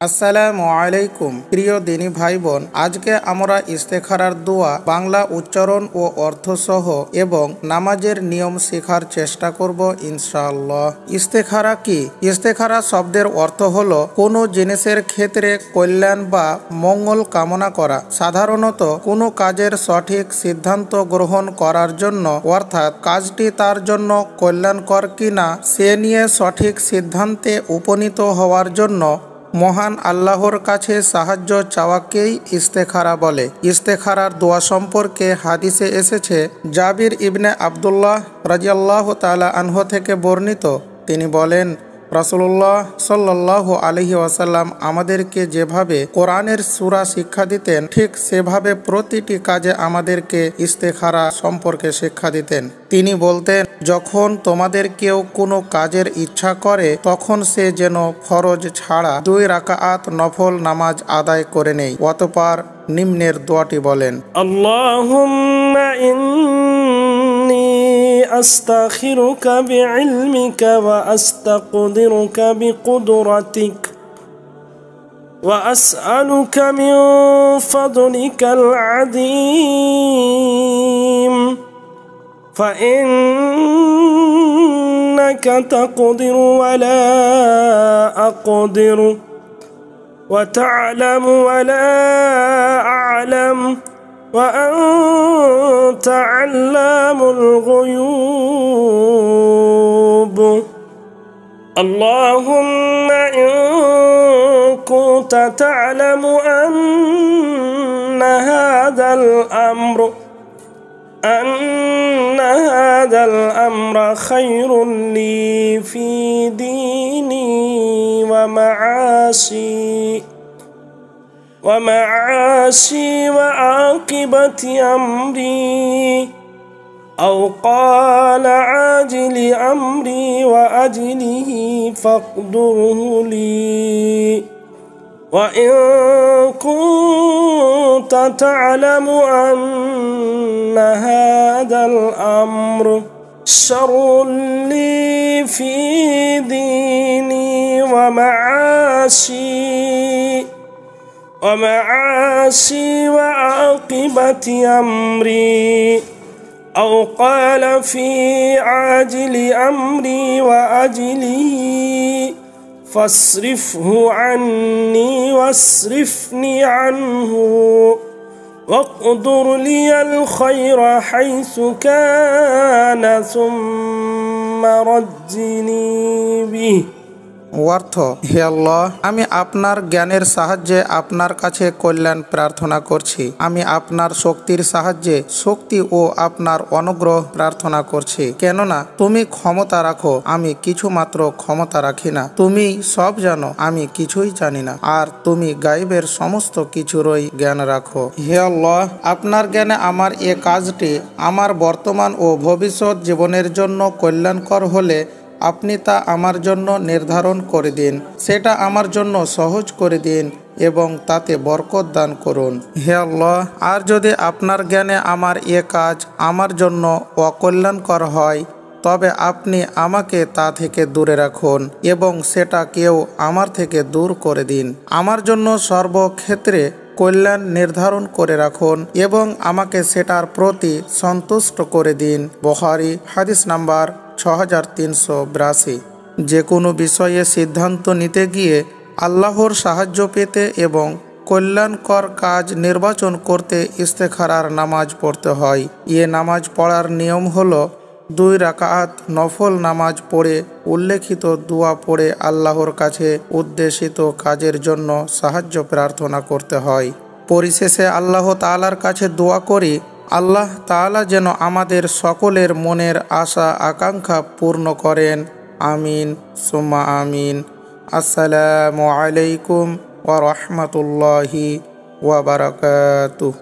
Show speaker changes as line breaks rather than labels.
আসসালামু আলাইকুম প্রিয় দিনী ভাই বোন, আজকে আমরা ইস্তেখারার দোয়া বাংলা উচ্চারণ ও অর্থ সহ এবং নামাজের নিয়ম শেখার চেষ্টা করব ইনশাআল্লাহ। ইস্তেখারা কি? ইস্তেখারা শব্দের অর্থ হলো কোনো জিনিসের ক্ষেত্রে কল্যাণ বা মঙ্গল কামনা করা, সাধারণত কোনো কাজের সঠিক সিদ্ধান্ত গ্রহণ করার জন্য, অর্থাৎ কাজটি তার জন্য কল্যাণকর কিনা সে নিয়ে সঠিক সিদ্ধান্তে উপনীত হওয়ার জন্য মহান আল্লাহর কাছে সাহায্য চাওয়াকেই ইস্তেখারা বলে। ইস্তেখারার দোয়া সম্পর্কে হাদিসে এসেছে, জাবির ইবনে আবদুল্লাহ রাদিয়াল্লাহু তাআলা আনহু থেকে বর্ণিত, তিনি বলেন, রাসূলুল্লাহ সাল্লাল্লাহু আলাইহি ওয়াসাল্লাম আমাদেরকে যেভাবে কোরআনের সূরা শিক্ষা দিতেন, ঠিক সেভাবে প্রতিটি কাজে আমাদেরকে ইস্তেখারা সম্পর্কে শিক্ষা দিতেন। তিনি বলতেন, যখন তোমাদের কেউ কোনো কাজের ইচ্ছা করে তখন সে যেন ফরজ ছাড়া 2 রাকাত নফল নামাজ আদায় করে নেয়। অতঃপর নিম্নের দোয়াটি বলেন,
আল্লাহুম্মা ইন্নী আস্তাখিরুকা বিইলমিকা ওয়া আস্তাকদিরুকা বিকুদরাতিক ওয়া আসআলুকা মিন ফাদলিকাল আযীম فإنك تقدر ولا أقدر وتعلم ولا أعلم وأنت علام الغيوب اللهم إن كنت تعلم أن هذا الأمر خير لي في ديني ومعاشي وعاقبة أمري، أو قال عاجل أمري وأجله فاقدره لي، وإن كنت تعلم أن هذا الأمر شر لي في ديني ومعاشي وعاقبة أمري، أو قال في عاجل أمري وأجله فاصرفه عني واصرفني عنه واقدر لي الخير حيث كان ثم ردني به।
অর্থ, হে আল্লাহ, আমি আপনার জ্ঞানের সাহায্যে আপনার কাছে কল্যাণ প্রার্থনা করছি। আমি আপনার শক্তির সাহায্যে শক্তি ও আপনার অনুগ্রহ প্রার্থনা করছি, কেননা তুমি ক্ষমতা রাখো, আমি কিছু মাত্র ক্ষমতা রাখি না। তুমি সব জানো, আমি কিছুই জানি না, আর তুমি গায়বের সমস্ত কিছুরই জ্ঞান রাখো। হে আল্লাহ, আপনার জ্ঞানে আমার এ কাজটি আমার বর্তমান ও ভবিষ্যৎ জীবনের জন্য কল্যাণকর হলে আপনি তা আমার জন্য নির্ধারণ করে দিন, সেটা আমার জন্য সহজ করে দিন এবং তাতে বরকত দান করুন। হে আল্লাহ, আর যদি আপনার জ্ঞানে আমার এ কাজ আমার জন্য অকল্যাণকর হয় তবে আপনি আমাকে তা থেকে দূরে রাখুন এবং সেটা কেউ আমার থেকে দূর করে দিন। আমার জন্য সর্বক্ষেত্রে কল্যাণ নির্ধারণ করে রাখুন এবং আমাকে সেটার প্রতি সন্তুষ্ট করে দিন। বুখারী হাদিস নাম্বার 6382। যে কোনো বিষয়ে সিদ্ধান্ত নিতে গিয়ে আল্লাহর সাহায্য পেতে এবং কল্যাণকর কাজ নির্বাচন করতে ইস্তেখারার নামাজ পড়তে হয়। এ নামাজ পড়ার নিয়ম হলো 2 রাকাত নফল নামাজ পড়ে উল্লেখিত দোয়া পড়ে আল্লাহর কাছে উদ্দেশিত কাজের জন্য সাহায্য প্রার্থনা করতে হয়। পরিশেষে আল্লাহ তাআলার কাছে দোয়া করি, আল্লাহ তাআলা যেন আমাদের সকলের মনের আশা আকাঙ্ক্ষা পূর্ণ করেন। আমিন সুম্মা আমিন। আসসালামু আলাইকুম ওয়া রাহমাতুল্লাহি ওয়া বারাকাতুহু।